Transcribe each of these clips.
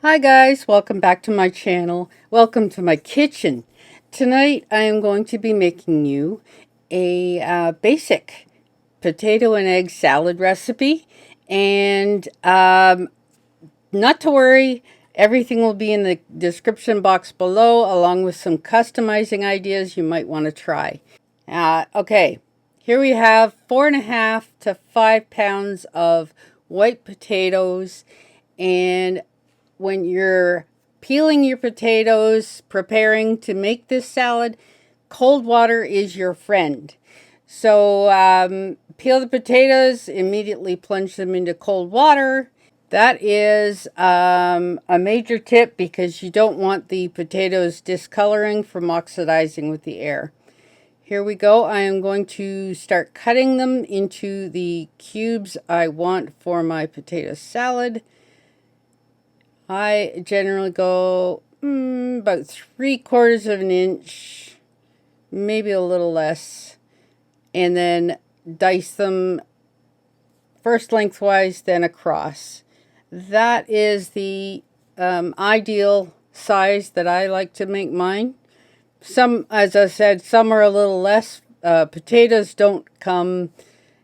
Hi guys, welcome back to my channel. Welcome to my kitchen. Tonight I am going to be making you a basic potato and egg salad recipe. And not to worry, everything will be in the description box below along with some customizing ideas you might want to try. Okay, here we have 4.5 to 5 pounds of white potatoes, and when you're peeling your potatoes, preparing to make this salad, cold water is your friend. So peel the potatoes, immediately plunge them into cold water. That is a major tip because you don't want the potatoes discoloring from oxidizing with the air. Here we go. I am going to start cutting them into the cubes I want for my potato salad. I generally go about 3/4 of an inch, maybe a little less, and then dice them first lengthwise, then across. That is the ideal size that I like to make mine. Some, as I said, some are a little less. Potatoes don't come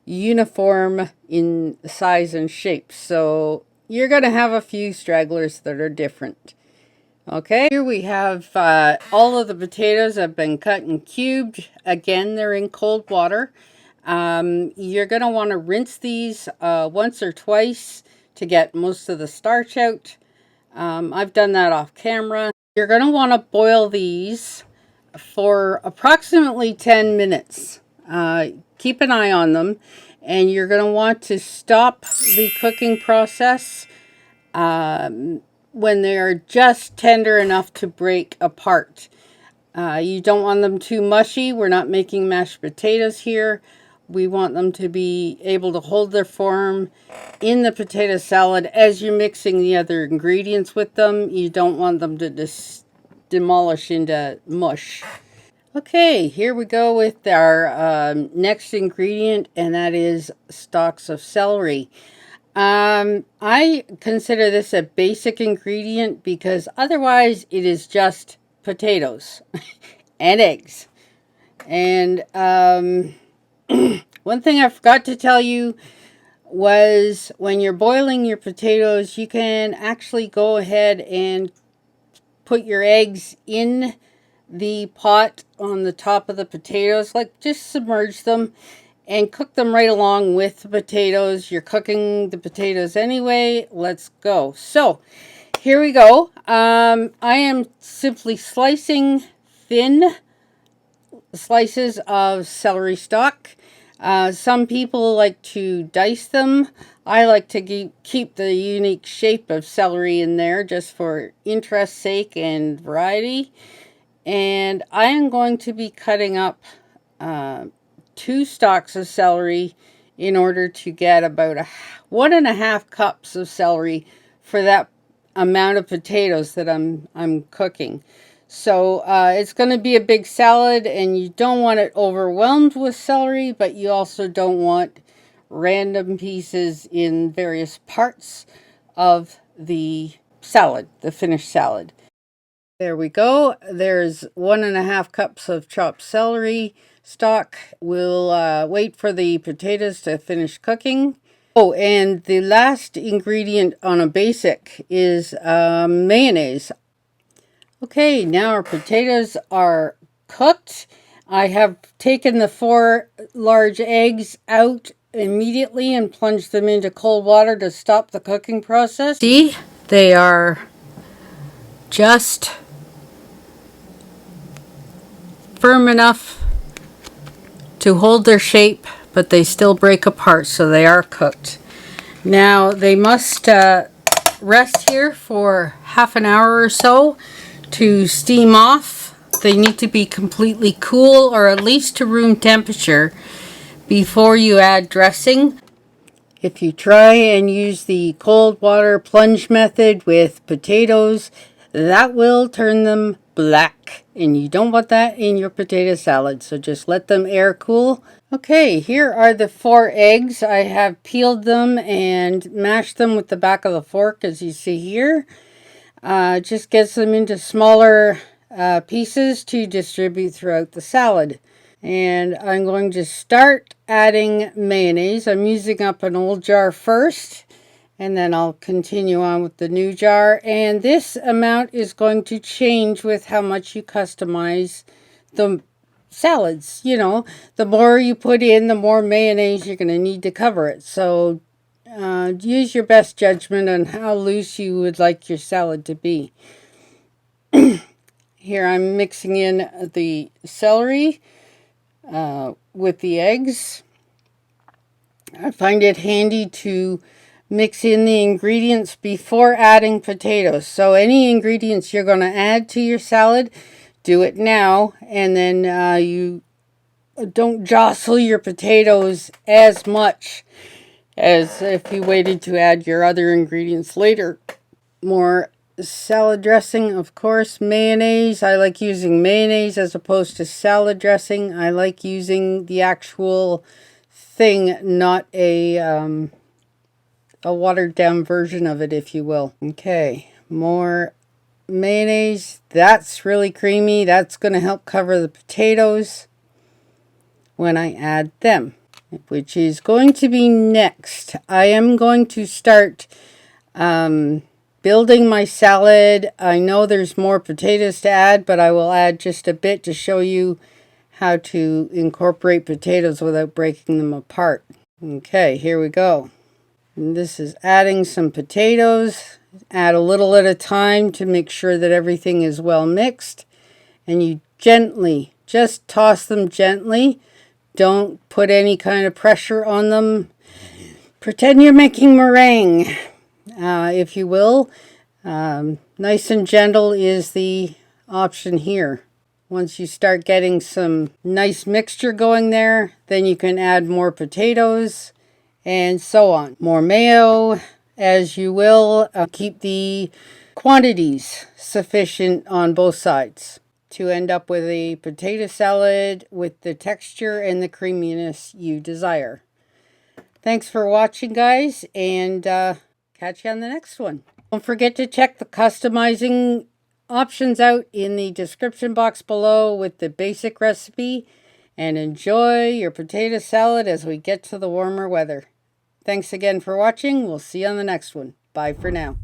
uniform in size and shape, so you're going to have a few stragglers that are different. Okay, here we have all of the potatoes have been cut and cubed. Again, they're in cold water. You're going to want to rinse these once or twice to get most of the starch out. I've done that off camera. You're going to want to boil these for approximately 10 minutes. Keep an eye on them, and you're going to want to stop the cooking process when they're just tender enough to break apart. You don't want them too mushy. We're not making mashed potatoes here. We want them to be able to hold their form in the potato salad as you're mixing the other ingredients with them. You don't want them to demolish into mush. Okay, here we go with our next ingredient, and that is stalks of celery. I consider this a basic ingredient because otherwise it is just potatoes and eggs. And one thing I forgot to tell you was when you're boiling your potatoes, you can actually go ahead and put your eggs in the pot on the top of the potatoes, like just submerge them and cook them right along with the potatoes. You're cooking the potatoes anyway. Let's go. So here we go. I am simply slicing thin slices of celery stalk. Some people like to dice them. I like to keep the unique shape of celery in there just for interest's sake and variety. And I am going to be cutting up 2 stalks of celery in order to get about 1.5 cups of celery for that amount of potatoes that I'm cooking. So it's going to be a big salad, and you don't want it overwhelmed with celery, but you also don't want random pieces in various parts of the salad, the finished salad. There we go. There's 1.5 cups of chopped celery stalk. We'll wait for the potatoes to finish cooking. Oh, and the last ingredient on a basic is mayonnaise. Okay, now our potatoes are cooked. I have taken the 4 large eggs out immediately and plunged them into cold water to stop the cooking process. See, they are just firm enough to hold their shape, but they still break apart, so they are cooked. Now they must rest here for half an hour or so to steam off. They need to be completely cool, or at least to room temperature, before you add dressing. If you try and use the cold water plunge method with potatoes, that will turn them black, and you don't want that in your potato salad, so just let them air cool. Okay, here are the 4 eggs. I have peeled them and mashed them with the back of the fork, as you see here. Just gets them into smaller pieces to distribute throughout the salad. And I'm going to start adding mayonnaise. I'm using up an old jar first, and then I'll continue on with the new jar. And this amount is going to change with how much you customize the salads. You know, the more you put in, the more mayonnaise you're going to need to cover it. So use your best judgment on how loose you would like your salad to be. Here I'm mixing in the celery with the eggs. I find it handy to mix in the ingredients before adding potatoes. So any ingredients you're going to add to your salad, do it now, and then you don't jostle your potatoes as much as if you waited to add your other ingredients later. More salad dressing, of course. Mayonnaise. I like using mayonnaise as opposed to salad dressing. I like using the actual thing, not a watered down version of it, if you will. Okay, more mayonnaise. That's really creamy. That's going to help cover the potatoes when I add them, which is going to be next. I am going to start building my salad. I know there's more potatoes to add, but I will add just a bit to show you how to incorporate potatoes without breaking them apart. Okay, here we go. And this is adding some potatoes. Add a little at a time to make sure that everything is well mixed. And you gently, just toss them gently. Don't put any kind of pressure on them. Pretend you're making meringue, if you will. Nice and gentle is the option here. Once you start getting some nice mixture going there, then you can add more potatoes and so on. More mayo as you will. Keep the quantities sufficient on both sides to end up with a potato salad with the texture and the creaminess you desire. Thanks for watching, guys, and catch you on the next one. Don't forget to check the customizing options out in the description box below with the basic recipe, and enjoy your potato salad as we get to the warmer weather. Thanks again for watching. We'll see you on the next one. Bye for now.